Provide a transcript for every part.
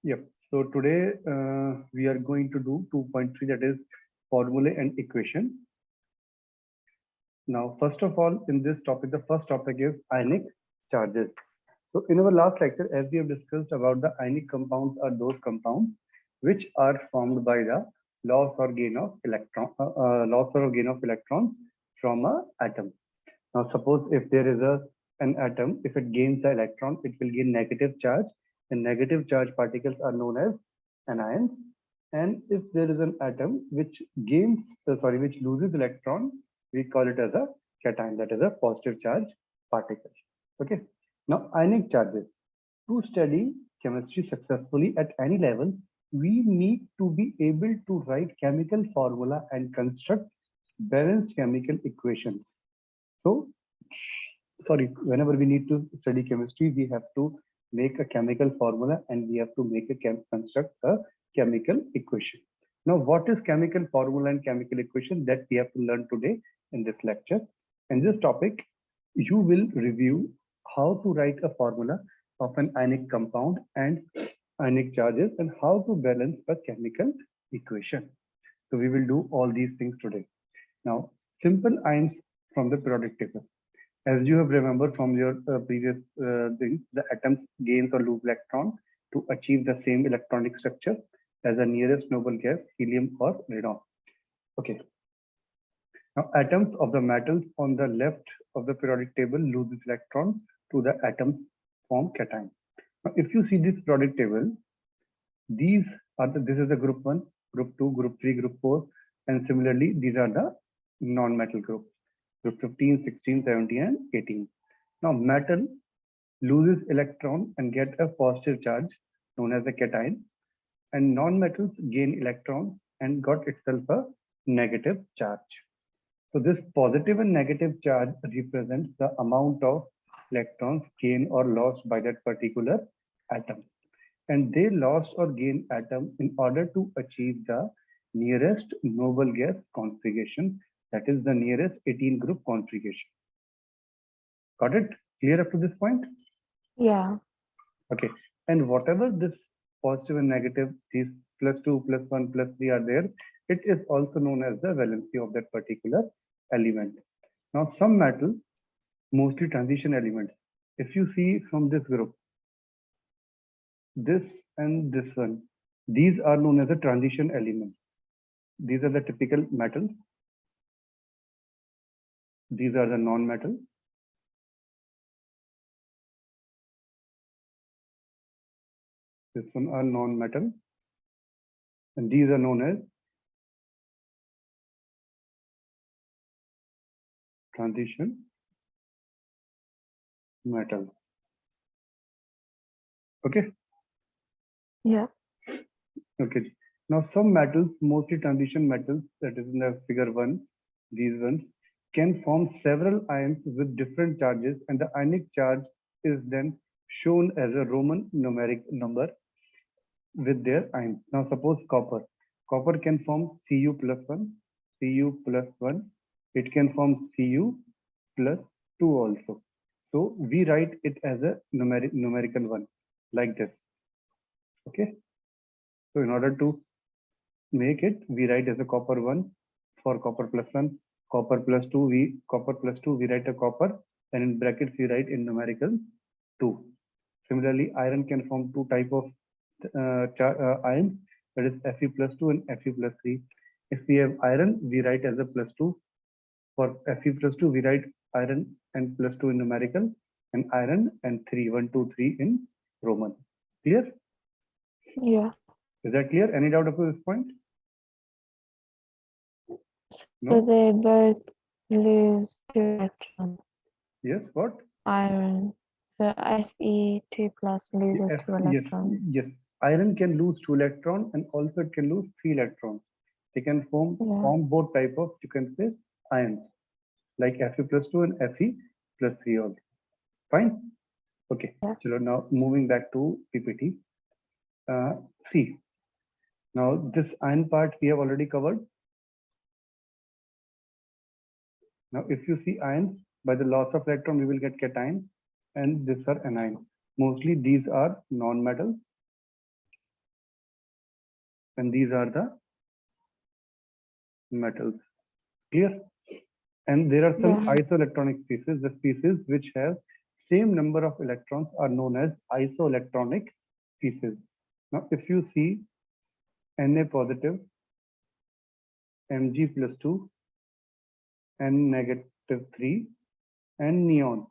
Yep. So today we are going to do 2.3, that is formula and equation. Now, first of all, in this topic, the first topic is ionic charges. So in our last lecture, as we have discussed about the ionic compounds are those compounds which are formed by the loss or gain of electrons from a atom. Now, suppose if there is an atom, if it gains the electron, it will gain negative charge, and negative charge particles are known as anions. And if there is an atom which which loses electron, we call it as a cation, that is a positive charge particle. Okay. Now, ionic charges. To study chemistry successfully at any level, we need to be able to write chemical formula and construct balanced chemical equations. So, whenever we need to study chemistry, we have to make a chemical formula and we have to construct a chemical equation. Now, what is chemical formula and chemical equation that we have to learn today in this lecture? In this topic, you will review how to write a formula of an ionic compound and ionic charges and how to balance a chemical equation. So we will do all these things today. Now, simple ions from the periodic table. As you have remembered from your previous things, the atoms gains or lose electron to achieve the same electronic structure as the nearest noble gas, helium or radon. Okay. Now, atoms of the metals on the left of the periodic table loses electron to the atoms form cation. Now, if you see this periodic table, this is the group 1, group 2, group 3, group 4, and similarly, these are the non-metal groups. Group 15, 16, 17, and 18. Now, metal loses electron and get a positive charge known as a cation, and non-metals gain electrons and got itself a negative charge. So this positive and negative charge represents the amount of electrons gained or lost by that particular atom. And they lost or gained atom in order to achieve the nearest noble gas configuration, that is the nearest 18 group configuration. Got it? Clear up to this point? Yeah. Okay. And whatever this positive and negative, these +2, +1, +3 are there, it is also known as the valency of that particular element. Now, some metals, mostly transition elements, if you see from this group, this and this one, these are known as the transition elements. These are the typical metals. These are the non-metal. This one are non-metal. And these are known as transition metal. Okay? Yeah. Okay. Now, some metals, mostly transition metals, that is in the figure 1, these ones, can form several ions with different charges, and the ionic charge is then shown as a Roman numeric number with their ions. Now, suppose copper. Copper can form Cu plus 1, Cu plus 1. It can form Cu plus 2 also. So, we write it as a numerical one, like this. Okay. So, in order to make it, we write as a copper 1 for copper plus 1, copper plus 2, we write a copper, and in brackets we write in numerical 2. Similarly, iron can form two type of ions, that is Fe plus 2 and Fe plus 3. If we have iron, we write as a plus 2. For Fe plus 2, we write iron and plus 2 in numerical, and iron and 3, 1, 2, 3 in Roman. Clear? Yeah. Is that clear? Any doubt up to this point? So No? they both lose 2 electrons. Yes, what? Iron. So Fe2 plus loses 2 Yes, electrons. yes. Iron can lose 2 electrons and also it can lose 3 electrons. They can form both type of, you can say, ions, like Fe plus 2 and Fe plus 3 also. Fine? Okay. Yeah. So now moving back to PPT. See, now this ion part we have already covered. Now, if you see ions, by the loss of electron, we will get cation, and these are anion. Mostly these are non-metals. and these are the metals. Clear? And there are some Yeah. isoelectronic species. The species which have same number of electrons are known as isoelectronic species. Now, if you see Na positive, Mg plus 2, N negative 3, and neon.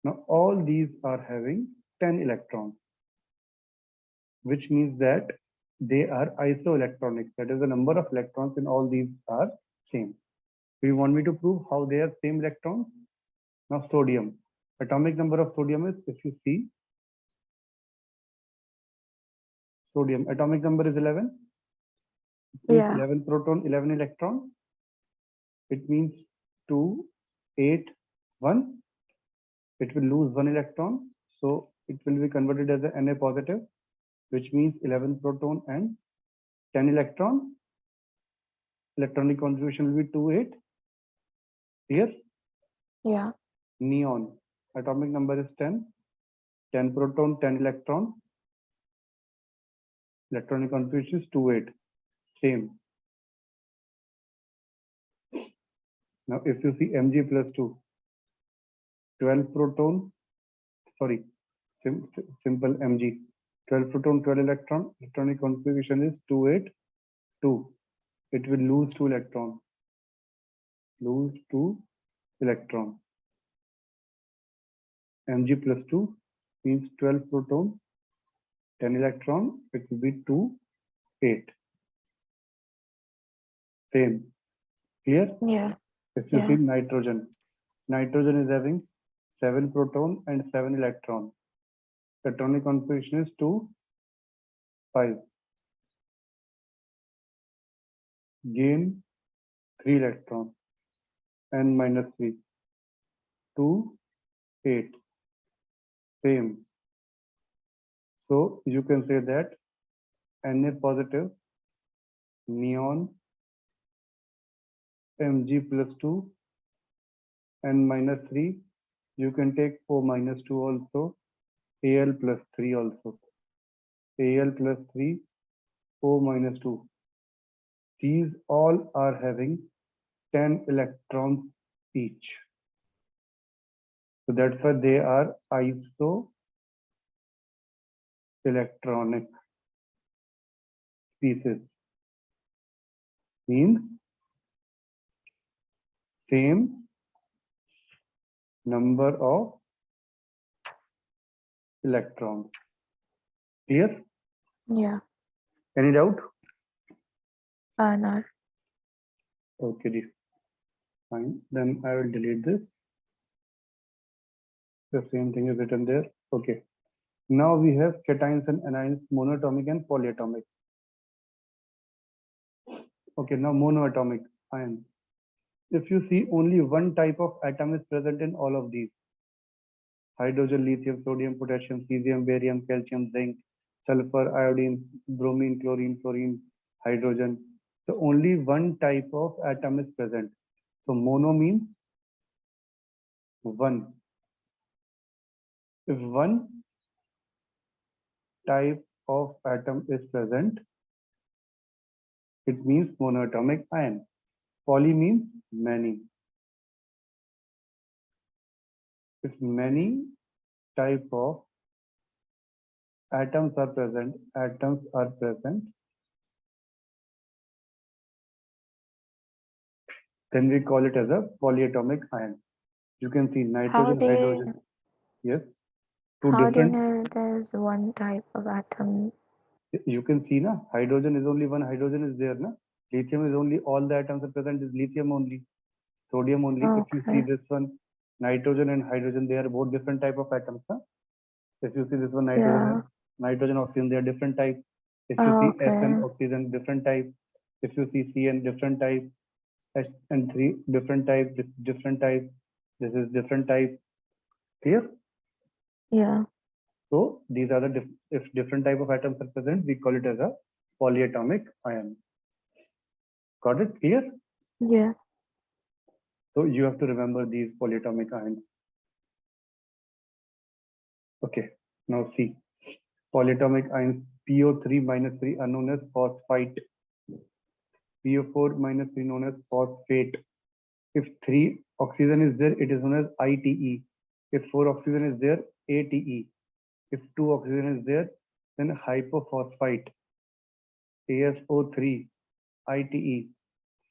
Now, all these are having 10 electrons, which means that they are isoelectronic. That is, the number of electrons in all these are same. Do you want me to prove how they are same electrons? Now, sodium. Atomic number of sodium is, if you see, sodium, atomic number is 11. It means Yeah. 11 proton, 11 electron. It means 2, 8, 1. It will lose 1 electron. So it will be converted as a Na positive, which means 11 proton and 10 electron. Electronic contribution will be 2, 8. Here, Yeah. neon. Atomic number is 10. 10 proton, 10 electron. Electronic contribution is 2, 8. Same. Now, if you see Mg plus 2, 12 proton, sorry, simple Mg, 12 proton, 12 electron, electronic contribution is 2, 8, 2. It will lose 2 electron. Lose 2 electron. Mg plus 2 means 12 proton, 10 electron, it will be 2, 8. Same. Clear? Yeah. If you Yeah. see nitrogen, nitrogen is having 7 proton and 7 electron. Electronic configuration is 2, 5. Gain 3 electron and minus 3. 2, 8. Same. So you can say that Na positive, neon, Mg plus 2 and minus 3. You can take O minus 2 also, Al plus 3 also. Al plus 3, O minus 2. These all are having 10 electrons each. So that's why they are isoelectronic species. Means same number of electrons. Clear? Yeah. Any doubt? No. Okay, ji. Fine. Then I will delete this. The same thing is written there. Okay. Now we have cations and anions, monoatomic and polyatomic. Okay, now monoatomic ions. If you see, only one type of atom is present in all of these. Hydrogen, lithium, sodium, potassium, cesium, barium, calcium, zinc, sulfur, iodine, bromine, chlorine, fluorine, hydrogen. So only one type of atom is present. So mono means one. If one type of atom is present, it means monoatomic ion. Poly means many. If many type of atoms are present, then we call it as a polyatomic ion. You can see nitrogen, hydrogen. Yes. Two How do you different. know there's one type of atom? You can see, na, hydrogen is only one hydrogen is there, na. Lithium is only all the atoms are present is lithium only. Sodium only. If you see Okay. this one, nitrogen and hydrogen, they are both different type of atoms. Huh? If you see this one, nitrogen Yeah. and nitrogen, oxygen, they are different types. If you see S and Okay. oxygen, different type. If you see C and different type, H and 3 different type, this is different type, this is different type. Clear? Yeah. So these are the if different type of atoms are present, we call it as a polyatomic ion. Got it? Clear? Yeah. So you have to remember these polyatomic ions. Okay. Now see, polyatomic ions PO3 minus 3 are known as phosphite. PO4 minus 3 known as phosphate. If 3 oxygen is there, it is known as ITE. If 4 oxygen is there, ATE. If 2 oxygen is there, then hypophosphite. ASO3, ITE.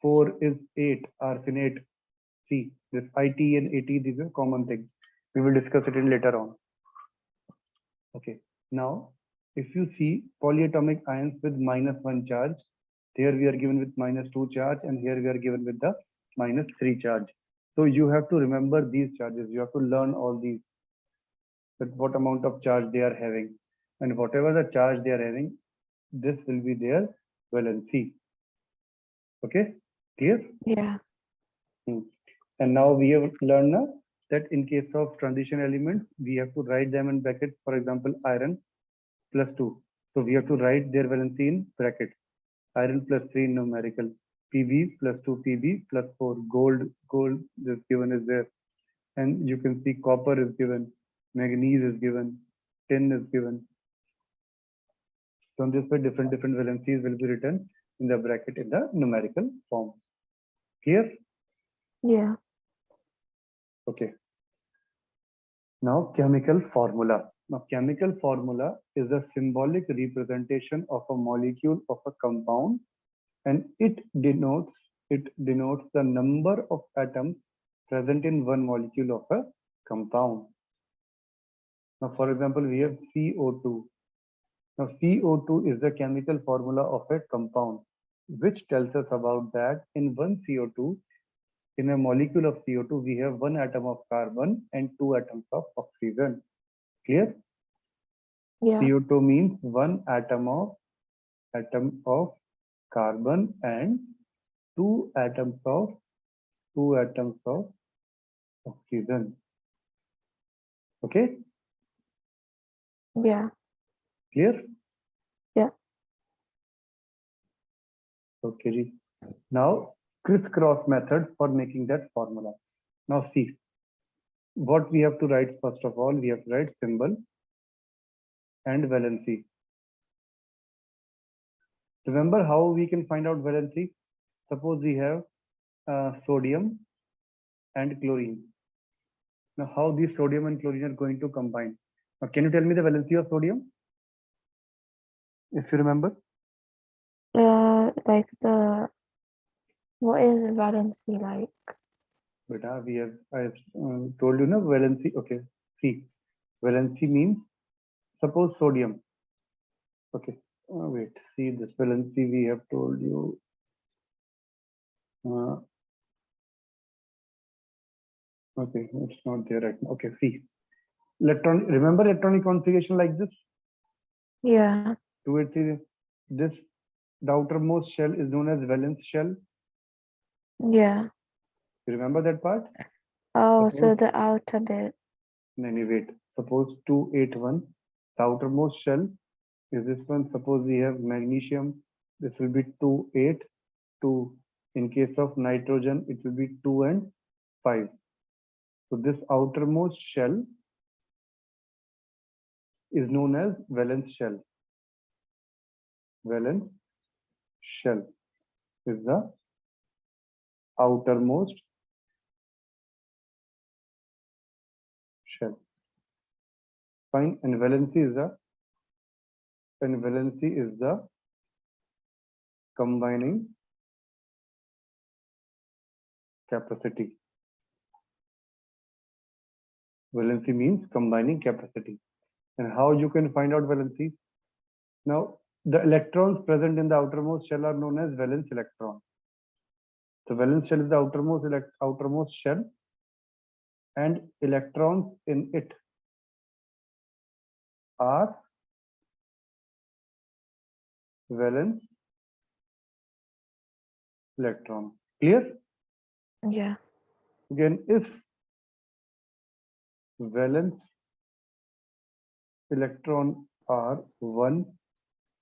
4 is 8, arsenate. See, this ITE and ATE, these are common things. We will discuss it in later on. Okay, now if you see polyatomic ions with -1 charge, here we are given with -2 charge, and here we are given with the -3 charge. So you have to remember these charges. You have to learn all these, that what amount of charge they are having, and whatever the charge they are having, this will be their valency. Okay, clear? Yeah. And now we have learned now that in case of transition elements, we have to write them in brackets. For example, iron +2. So we have to write their valency in brackets. Iron +3 in numerical. Pb +2 Pb +4. Gold is given is there. And you can see copper is given. Manganese is given. Tin is given. So in this way, different valencies will be written in the bracket in the numerical form. Clear? Yeah. Okay. Now chemical formula. Now chemical formula is a symbolic representation of a molecule of a compound, and it denotes the number of atoms present in one molecule of a compound. Now for example, we have CO2. Now CO2 is the chemical formula of a compound, which tells us about that in one CO2, in a molecule of CO2, we have one atom of carbon and two atoms of oxygen. Clear? Yeah. CO2 means one atom of carbon and two atoms of oxygen. Okay? Yeah. Clear? Yeah. Okay. Ji. Now crisscross method for making that formula. Now see what we have to write. First of all, we have to write symbol and valency. Remember how we can find out valency? Suppose we have sodium and chlorine. Now how these sodium and chlorine are going to combine? Now can you tell me the valency of sodium? If you remember. Like what is valency like? Beta, I have told you na valency. Okay, see, valency means suppose sodium. Okay, wait, see this valency we have told you. Okay, it's not there right now. Okay, see, remember electronic configuration like this? Yeah. 283. This, the outermost shell is known as valence shell. Yeah. You remember that part? Oh, Suppose, so the outer bit. wait. Suppose 281, the outermost shell is this one. Suppose we have magnesium, this will be 2, 8, 2. In case of nitrogen, it will be 2 and 5. So this outermost shell is known as valence shell. Valence shell is the outermost shell. Fine. And valency is the combining capacity. Valency means combining capacity. And how you can find out valency? Now, the electrons present in the outermost shell are known as valence electron. The valence shell is the outermost shell, and electrons in it are valence electron. Clear? Yeah. Again, if valence electron are 1,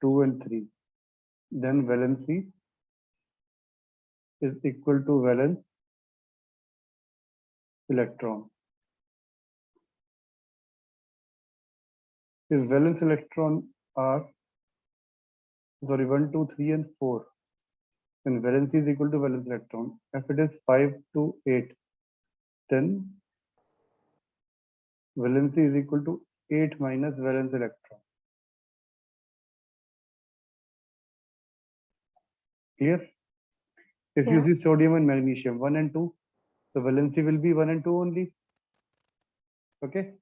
2, and 3, then valency is equal to valence electron. If valence electron are sorry, 1, 2, 3, and 4. Then valency is equal to valence electron. If it is 5 to 8, then valency is equal to 8 minus valence electron. Clear? If you see sodium and magnesium, 1 and 2, the valency will be 1 and 2 only. Okay.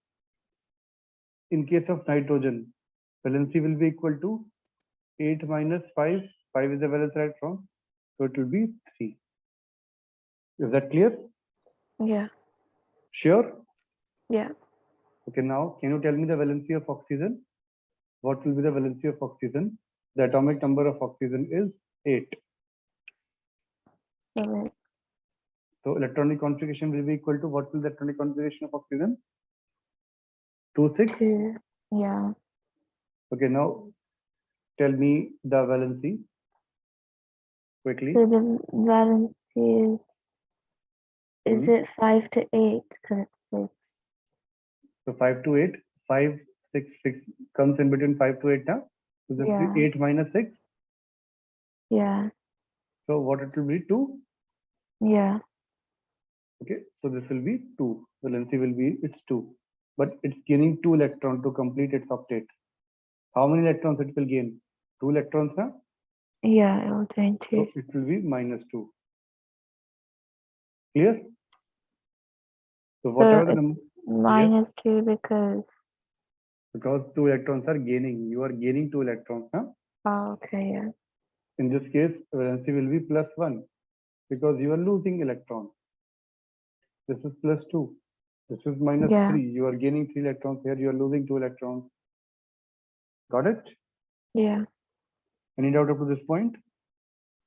In case of nitrogen, valency will be equal to 8 minus 5. 5 is the valence electron, so it will be 3. Is that clear? Yeah. Sure? Yeah. Okay, now can you tell me the valency of oxygen? What will be the valency of oxygen? The atomic number of oxygen is 8. So electronic configuration will be equal to, what will the electronic configuration of oxygen? 2, 6? 2. Yeah. Okay, now tell me the valency quickly. So the valency is it 5 to 8? Because it's 6. So 5 to 8, 5, 6, 6 comes in between 5 to 8 now. So this will be 8 minus 6. Yeah. So what it will be? 2. Yeah. Okay, so this will be 2. Valency will be, it's 2. But it's gaining 2 electrons to complete its octet. How many electrons it will gain? 2 electrons now? Yeah, it will gain 2. So it will be minus 2. Clear? So whatever the number, minus 2 because 2 electrons are gaining. You are gaining 2 electrons now. oh, okay, yeah. In this case, valency will be plus 1 because you are losing electrons. This is plus 2. This is minus 3. You are gaining 3 electrons here. You are losing 2 electrons. Got it? Yeah. Any doubt up to this point?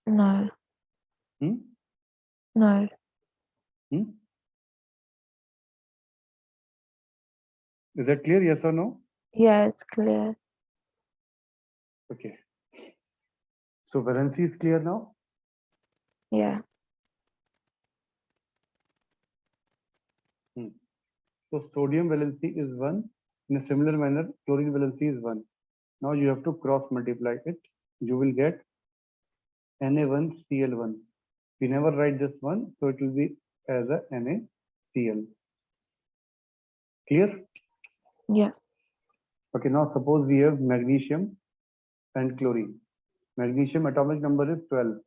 No. Hmm? No. Hmm? Is that clear? Yes or no? Yeah, it's clear. Okay. So valency is clear now. Yeah. So sodium valency is 1. In a similar manner, chlorine valency is 1. Now you have to cross multiply it. You will get Na1Cl1. We never write this one, so it will be as a NaCl. Clear? Yeah. Okay, now suppose we have magnesium and chlorine. Magnesium atomic number is 12.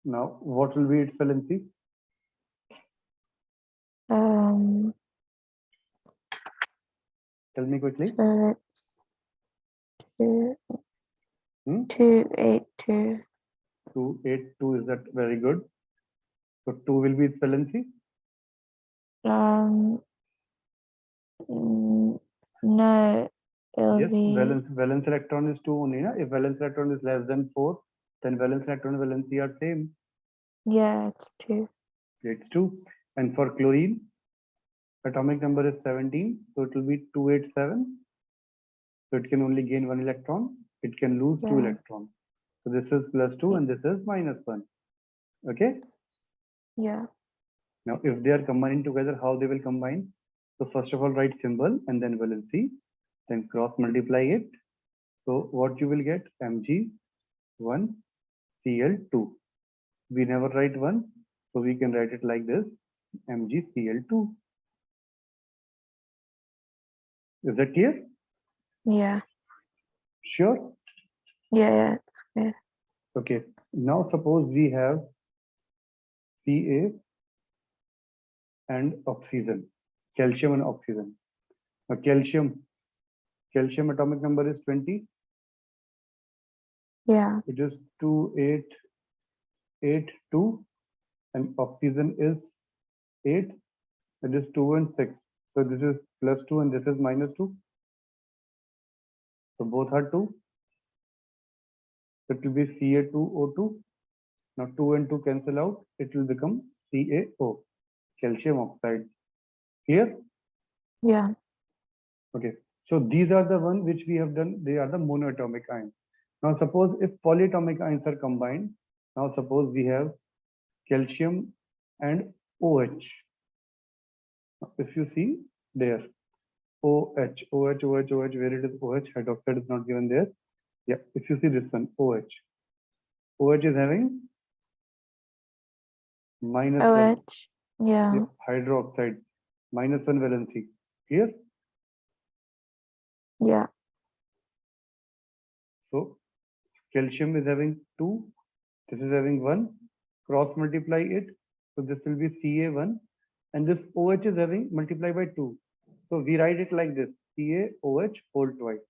Now, what will be its valency? Tell me quickly. So it's 2, 282. 282 is that very good. So 2 will be its valency. No, it'll Yes, be valence electron is 2 only. Na? If valence electron is less than 4, then valence electron and valency are same. yeah, it's 2. It's 2. And for chlorine, atomic number is 17, so it will be 287. So it can only gain 1 electron. It can lose 2 electrons. So this is plus 2 and this is minus 1. Okay? Yeah. Now, if they are combining together, how they will combine? So first of all, write symbol and then valency, then cross multiply it. So what you will get? Mg1Cl2. We never write 1, so we can write it like this, MgCl2. Is that clear? Yeah. Sure? Yeah, it's clear. Okay. Now suppose we have Ca and oxygen, calcium and oxygen. Now calcium atomic number is 20. Yeah. It is 2882 and oxygen is 8. It is 2 and 6. So this is plus 2 and this is minus 2. So both are 2. It will be Ca2O2. Now 2 and 2 cancel out. It will become CaO, calcium oxide. Clear? Yeah. Okay. So these are the one which we have done. They are the monoatomic ions. Now suppose if polyatomic ions are combined. Now suppose we have calcium and OH. If you see there, OH, where it is OH, hydroxide is not given there. Yeah, if you see this one, OH. OH is having -1. OH. Yeah. Yeah, hydroxide, -1 valency. Clear? Yeah. So calcium is having 2. This is having 1. Cross multiply it. So this will be Ca1. And this OH is having multiply by 2. So we write it like this, CaOH whole twice.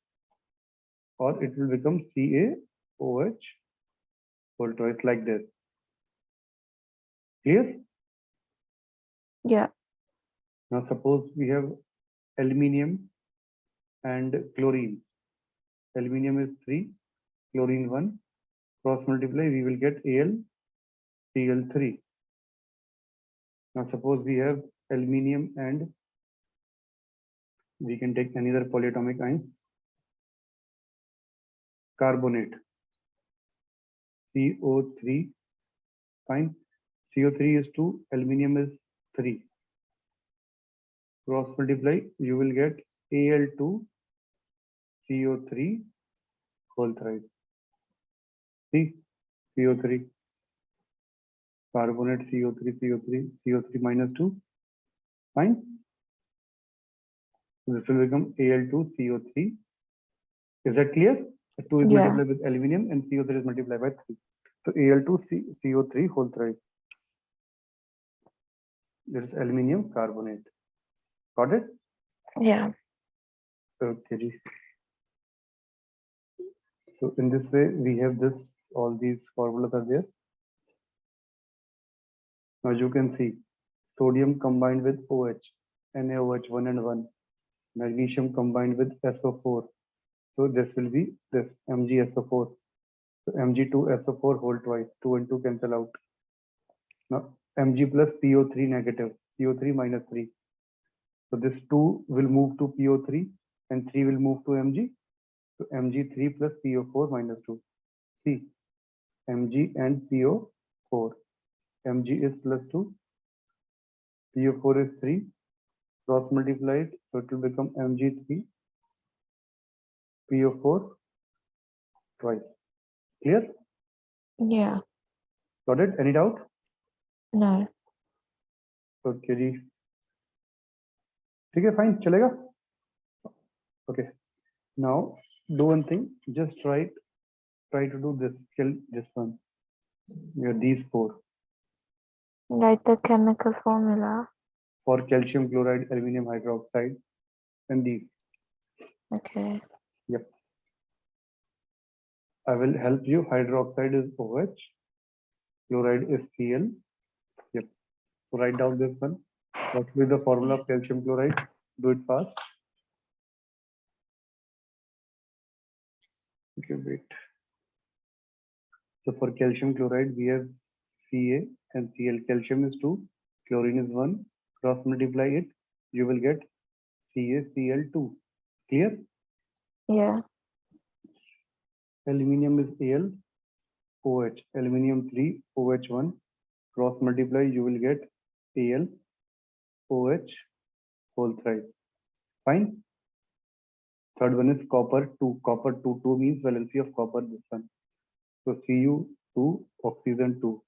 Or it will become CaOH whole twice like this. Clear? Yeah. Now suppose we have aluminium and chlorine. Aluminium is 3, chlorine 1. Cross multiply, we will get AlCl3. Now suppose we have aluminium and we can take another polyatomic ions. Carbonate, CO3, fine. CO3 is 2, aluminium is 3. Cross multiply, you will get Al2CO3 whole thrice. See, CO3, carbonate, CO3 minus 2, fine. So this will become Al2CO3. Is that clear? 2 is Yeah. multiplied with aluminium and CO3 is multiplied by 3. So Al2CO3 whole thrice. There is aluminium carbonate. Got it? Yeah. Okay. So in this way, we have this, all these formulas are there. Now you can see sodium combined with OH, NaOH 1 and 1, magnesium combined with SO4. So this will be this MgSO4. So Mg2SO4 whole twice, 2 and 2 cancel out. Now Mg plus PO3 negative, PO3 minus 3. So this 2 will move to PO3 and 3 will move to Mg. So Mg3 plus PO4 minus 2. See, Mg and PO4. Mg is plus 2, PO4 is 3. Cross multiply it, so it will become Mg3, PO4 twice. Clear? Yeah. Got it? Any doubt? No. Okay जी. ठीक है, fine, चलेगा? Okay. Now do one thing. Just try to do this. Kill this one. Yeah, these 4 Write the chemical formula. for calcium chloride, aluminum hydroxide, and these. Okay. Yep. I will help you. Hydroxide is OH. Chloride is Cl. Yep. So write down this one. What will be the formula of calcium chloride? Do it fast. Okay, wait. So for calcium chloride, we have Ca and Cl. Calcium is 2, chlorine is 1. Cross multiply it, you will get CaCl2. Clear? Yeah. Aluminium is AlOH. Aluminium 3, OH1. Cross multiply, you will get AlOH whole thrice. Fine. Third one is copper 2. Copper 2. 2 means valency of copper, this one. So Cu2, oxygen 2.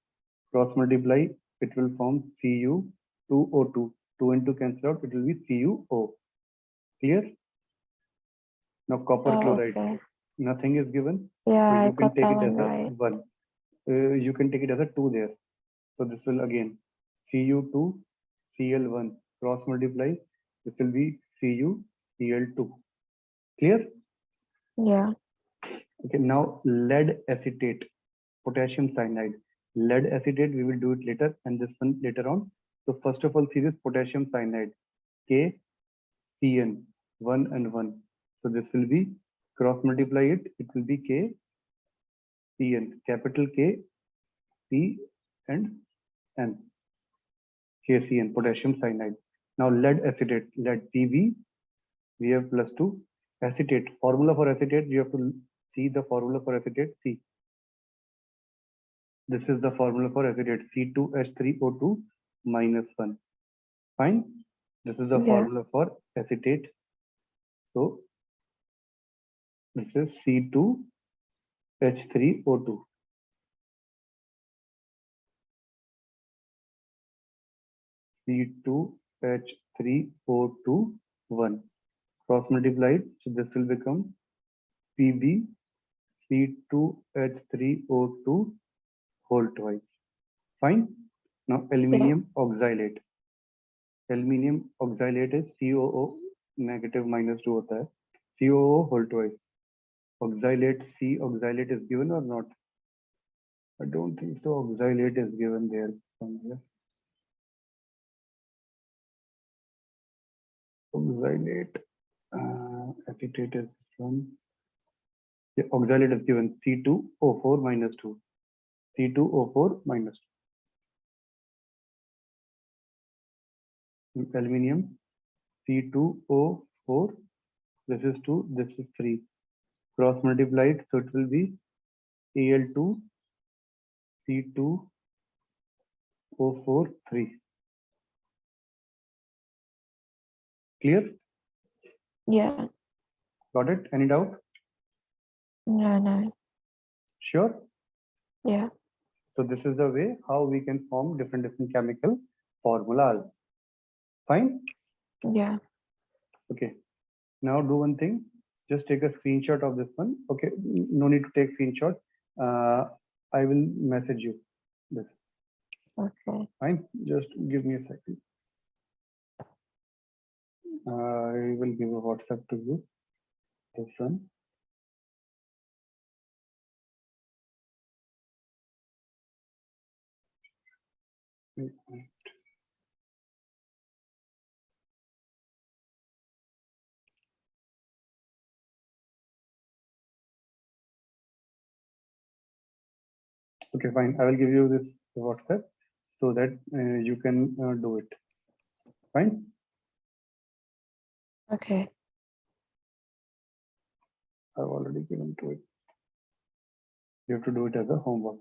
Cross multiply, it will form Cu2O2. 2 and 2 cancel out, it will be CuO. Clear? Now copper chloride, Okay. nothing is given. Yeah, So I you can got take that it one as a right. 1. You can take it as a 2 there. So this will again Cu2, Cl1. Cross multiply, this will be CuCl2. Clear? Yeah. Okay, now lead acetate, potassium cyanide. Lead acetate, we will do it later and this one later on. So first of all, see this potassium cyanide, KCN, 1 and 1. So this will be, cross multiply it, it will be KCN, capital K, C and N. KCN, potassium cyanide. Now lead acetate, lead Pb, we have plus 2. Acetate, formula for acetate, you have to see the formula for acetate, see. This is the formula for acetate, C2H3O2 minus 1. Fine. This is the Yeah. formula for acetate. So this is C2 H3O2. C2H3O2 1. Cross multiplied, so this will become Pb C2H3O2 whole twice. Fine. Now aluminium oxalate. Aluminium oxalate is COO negative -2 होता है. COO whole twice. Oxalate C oxalate is given or not? I don't think so. Oxalate is given there somewhere. Oxalate acetate is this one. Yeah, oxalate is given C2O4 -2. C2O4 -2. Aluminium C2O4. This is 2. This is 3. Cross multiplied, so it will be Al2 C2O4 3. Clear? Yeah. Got it? Any doubt? No. Sure? Yeah. So this is the way how we can form different chemical formulas. Fine? Yeah. Okay. Now do one thing. Just take a screenshot of this one. Okay. No need to take screenshot. I will message you this. Okay. Fine. Just give me a second. I will give a WhatsApp to you. This one. Okay, fine. I will give you this WhatsApp so that you can do it. Fine. Okay. I've already given to it. You have to do it as a homework.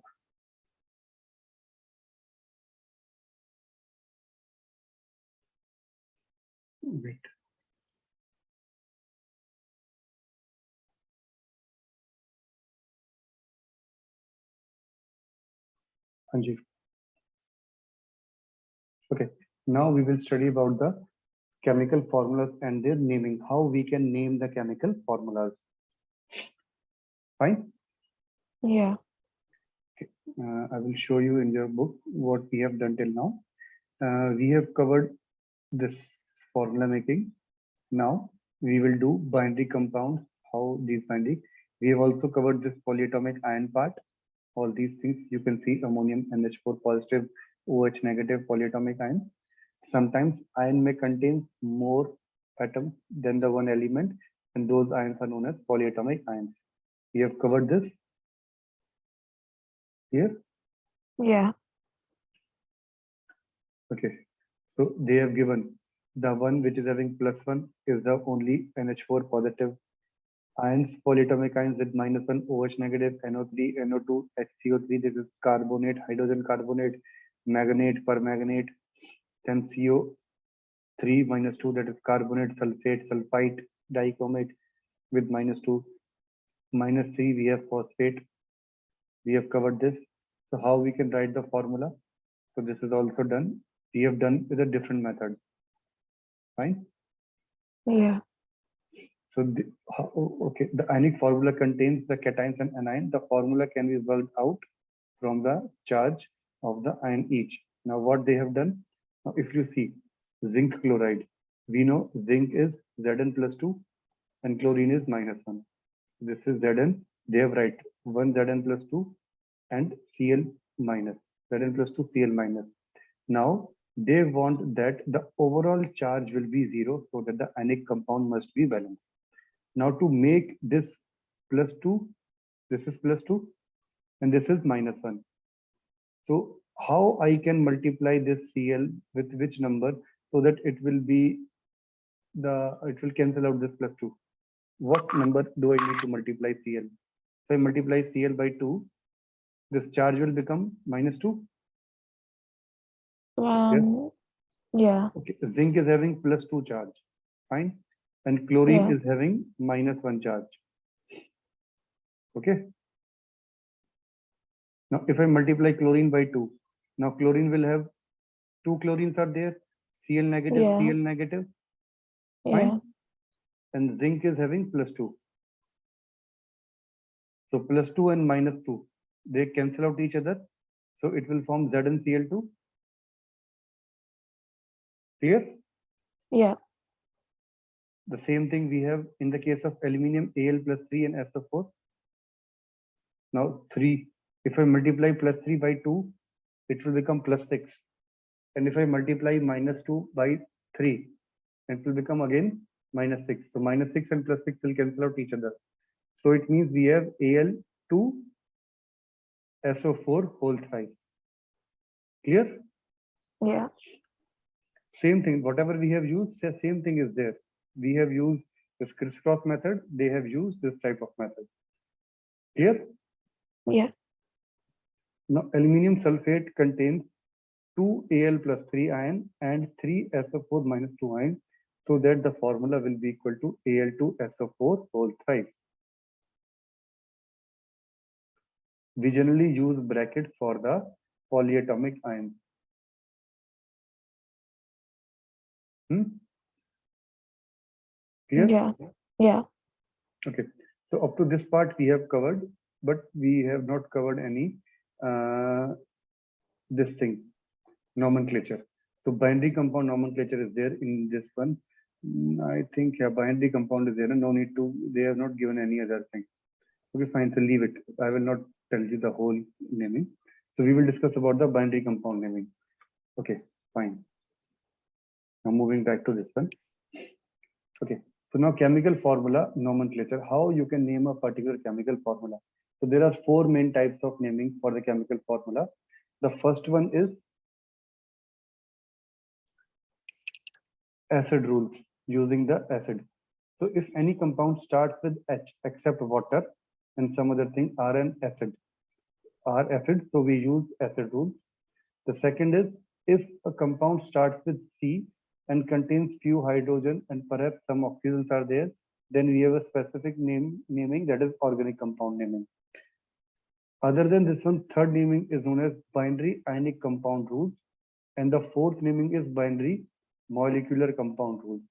Wait. Anji. Okay. Now we will study about the chemical formulas and their naming. How we can name the chemical formulas. Fine. Yeah. I will show you in your book what we have done till now. We have covered this formula making. Now we will do binary compounds, how these binding. We have also covered this polyatomic ion part. All these things you can see ammonium NH4 positive, OH negative polyatomic ions. Sometimes ion may contain more atoms than the one element, and those ions are known as polyatomic ions. We have covered this here. Yeah. Okay. So they have given the one which is having +1 is the only NH4 positive ions, polyatomic ions with -1, OH negative, NO3, NO2, HCO3. This is carbonate, hydrogen carbonate, manganate, permanganate. Then CO3 -2, that is carbonate, sulfate, sulfite, dichromate with -2. -3, we have phosphate. We have covered this. So how we can write the formula? So this is also done. We have done with a different method. Fine. Yeah. So okay, the ionic formula contains the cations and anion. The formula can be worked out from the charge of the ion each. Now what they have done? Now if you see zinc chloride, we know zinc is Zn+2 and chlorine is -1. This is Zn. They have write 1 Zn+2 and Cl minus. Zn+2 Cl minus. Now they want that the overall charge will be 0 so that the ionic compound must be balanced. Now to make this +2, this is +2 and this is -1. So how I can multiply this Cl with which number so that it will cancel out this +2. What number do I need to multiply Cl? So I multiply Cl by 2. This charge will become -2. Yes. Yeah. Okay. Zinc is having +2 charge. Fine. And chlorine is having -1 charge. Okay. Now, if I multiply chlorine by 2, now chlorine will have 2 chlorines are there, Cl negative, Yeah. Cl negative, Yeah. fine. And zinc is having +2. So +2 and -2, they cancel out each other. So it will form ZnCl2. Clear? Yeah. The same thing we have in the case of aluminium, Al +3 and SO4. Now 3, if I multiply +3 by 2, it will become +6. And if I multiply -2 by 3, it will become again -6. So -6 and +6 will cancel out each other. So it means we have Al2 SO4 whole thrice. Clear? Yeah. Same thing, whatever we have used, the same thing is there. We have used this crisscross method, they have used this type of method. Clear? Yeah. Now, aluminium sulfate contains 2 Al plus 3 ion and 3 SO4 minus 2 ion, so that the formula will be equal to Al2 SO4 whole thrice. We generally use brackets for the polyatomic ions. Clear? Yeah. Yeah. Okay. So up to this part we have covered, but we have not covered any this thing, nomenclature. So binary compound nomenclature is there in this one. I think yeah, binary compound is there. No need to. They have not given any other thing. Okay, fine. So leave it. I will not tell you the whole naming. So we will discuss about the binary compound naming. Okay, fine. Now moving back to this one. Okay. So now chemical formula nomenclature. How you can name a particular chemical formula. So there are 4 main types of naming for the chemical formula. The first one is acid rules, using the acid. So if any compound starts with H except water and some other thing are an acid, are acid, so we use acid rules. The second is if a compound starts with C and contains few hydrogen and perhaps some oxygens are there, then we have a specific naming, that is organic compound naming. Other than this one, third naming is known as binary ionic compound rules, and the fourth naming is binary molecular compound rules.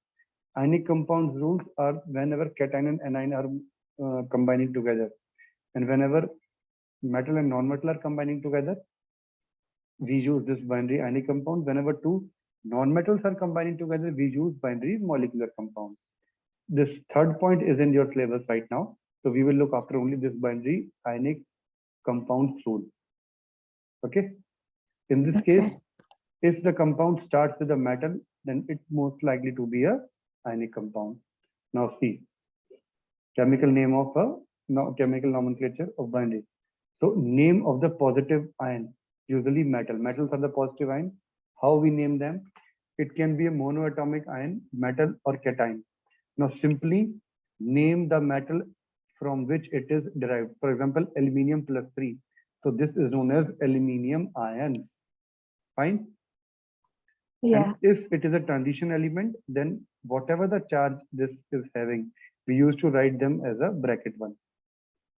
Ionic compound rules are whenever cation and anion are combining together, and whenever metal and non-metal are combining together, we use this binary ionic compound. Whenever two non-metals are combining together, we use binary molecular compound. This third point is in your syllabus right now, so we will look after only this binary ionic compound rule. Okay. In this case, if the compound starts with a metal, then it's most likely to be a ionic compound. Now see, chemical name of a chemical nomenclature of binary. So name of the positive ion, usually metal. Metals are the positive ion. How we name them? It can be a monoatomic ion, metal or cation. Now simply name the metal from which it is derived. For example, aluminium +3. So this is known as aluminium ion. Fine. Yeah. And if it is a transition element, then whatever the charge this is having, we used to write them as a bracket 1.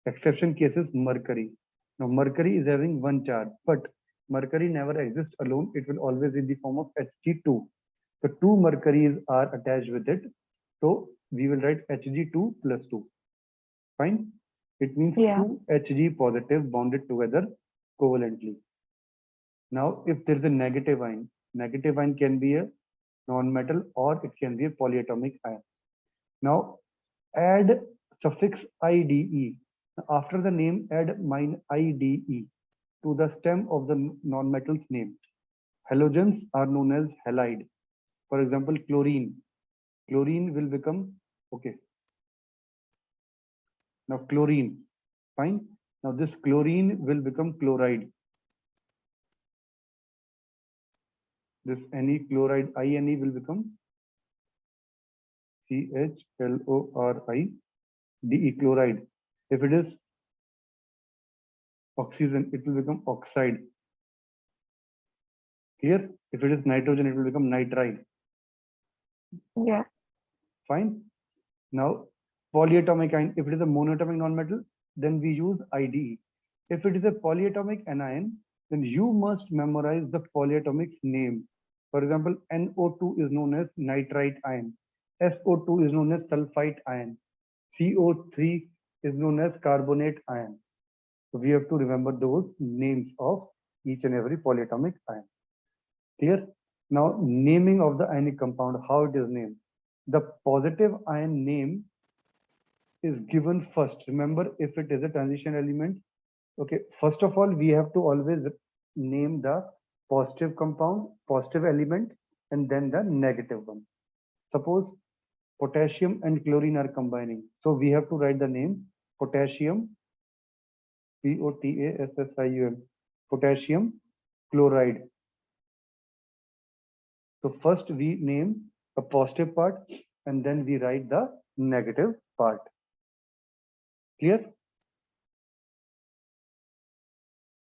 Exception case is mercury. Now mercury is having 1 charge, but mercury never exists alone. It will always be in the form of Hg2. So 2 mercuries are attached with it. So we will write Hg2 + 2. Fine. It means 2 Hg positive bonded together covalently. Now, if there is a negative ion can be a non-metal or it can be a polyatomic ion. Now, add suffix IDE. After the name, add IDE to the stem of the non-metal's name. Halogens are known as halide. For example, chlorine. Chlorine will become, okay. Now, chlorine, fine. Now, this chlorine will become chloride. This Ne chloride, INE will become CHLORIDE chloride. If it is oxygen, it will become oxide. Here, if it is nitrogen, it will become nitride. Yeah. Fine. Now, polyatomic ion, if it is a monatomic non-metal, then we use IDE. If it is a polyatomic anion, then you must memorize the polyatomic's name. For example, NO2 is known as nitrite ion. SO2 is known as sulfite ion. CO3 is known as carbonate ion. So we have to remember those names of each and every polyatomic ion. Clear? Now, naming of the ionic compound, how it is named. The positive ion name is given first. Remember, if it is a transition element, okay, first of all, we have to always name the positive compound, positive element, and then the negative one. Suppose potassium and chlorine are combining. So we have to write the name potassium, Potassium, potassium chloride. So first we name the positive part and then we write the negative part. Clear?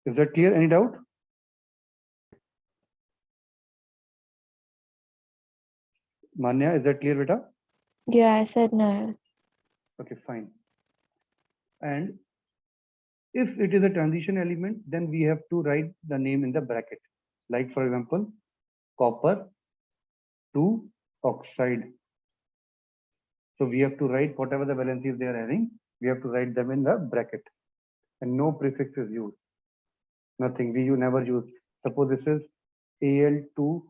Is that clear? Any doubt? Manya, is that clear, beta? Yeah, I said no. Okay, fine. And if it is a transition element, then we have to write the name in the bracket. Like for example, copper to oxide. So we have to write whatever the valencies they are having, we have to write them in the bracket. And no prefix is used. Nothing, you never use. Suppose this is Al2,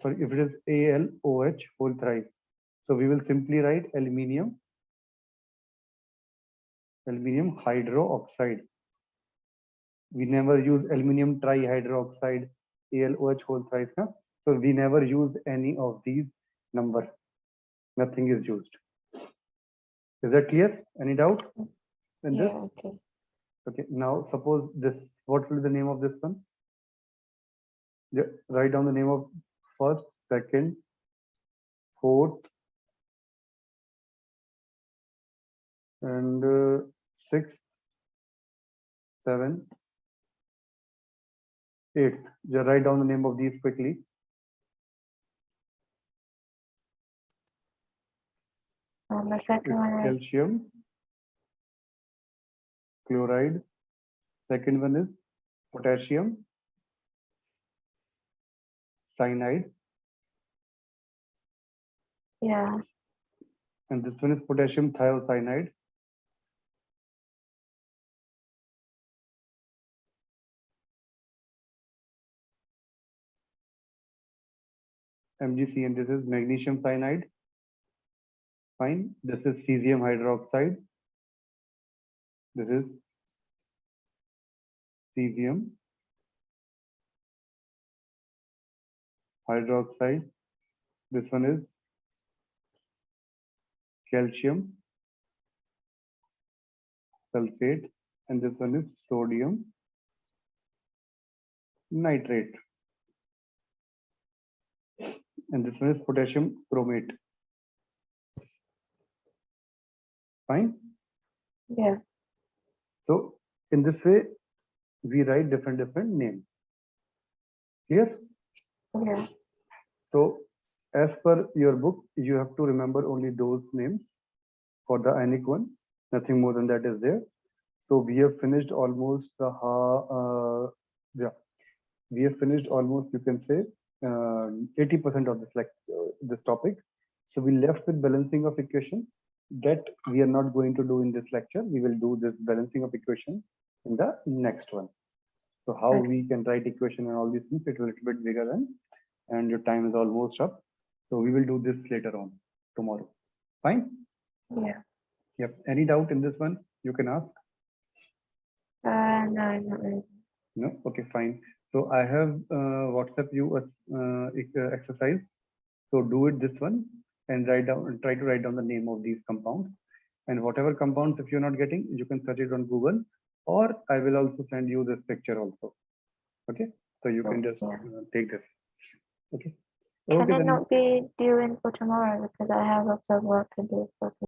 sorry, if it is AlOH whole thrice. So we will simply write aluminium hydroxide. We never use aluminium trihydroxide, AlOH whole thrice. Huh? So we never use any of these numbers. Nothing is used. Is that clear? Any doubt in this? Okay. Okay, now suppose this, what will be the name of this one? Yeah, write down the name of first, second, fourth, and sixth, seventh, eighth. Just write down the name of these quickly. The second one is calcium chloride. Second one is potassium cyanide. yeah. And this one is potassium thiocyanide. MgC, and this is magnesium cyanide. Fine. This is cesium hydroxide. This is cesium hydroxide. This one is calcium sulfate, and this one is sodium nitrate, and this one is potassium chromate. Fine. Yeah. So in this way, we write different names. Clear? Yeah. So as per your book, you have to remember only those names for the ionic one. Nothing more than that is there. So we have finished almost the we have finished almost, you can say, 80% of this topic. So we left with balancing of equation that we are not going to do in this lecture. We will do this balancing of equation in the next one. So how we can write equation and all these things, it's a little bit bigger than, and your time is almost up. So we will do this later on tomorrow. Fine? Yeah. Yep. Any doubt in this one? You can ask. No, not really. No? Okay, fine. So I have WhatsApp you a exercise. So do it this one and try to write down the name of these compounds. And whatever compounds, if you're not getting, you can search it on Google, or I will also send you this picture also. Okay, so you can just take this. Okay. Can Okay, it then. not be due in for tomorrow because I have lots of work to do for tomorrow?